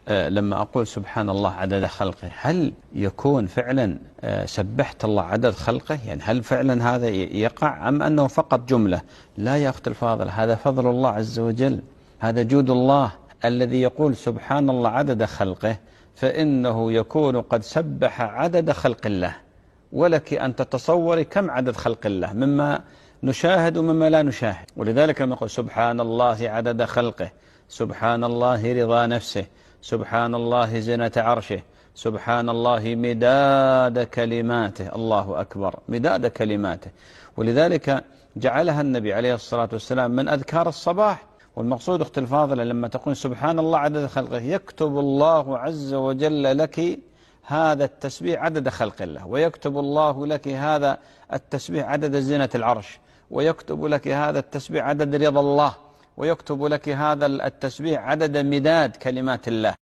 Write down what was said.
لما أقول سبحان الله عدد خلقه، هل يكون فعلا سبحت الله عدد خلقه؟ يعني هل فعلا هذا يقع أم أنه فقط جملة؟ لا يا أخت الفاضل، هذا فضل الله عز وجل، هذا جود الله. الذي يقول سبحان الله عدد خلقه فإنه يكون قد سبح عدد خلق الله. ولك أن تتصوري كم عدد خلق الله مما نشاهد ومما لا نشاهد. ولذلك لما نقول سبحان الله عدد خلقه، سبحان الله رضا نفسه، سبحان الله زنة عرشه، سبحان الله مداد كلماته، الله أكبر، مداد كلماته. ولذلك جعلها النبي عليه الصلاة والسلام من أذكار الصباح. والمقصود أختي الفاضلة لما تقول سبحان الله عدد خلقه، يكتب الله عز وجل لك هذا التسبيح عدد خلق الله، ويكتب الله لك هذا التسبيح عدد زينة العرش، ويكتب لك هذا التسبيح عدد رضا الله، ويكتب لك هذا التسبيح عدد مداد كلمات الله.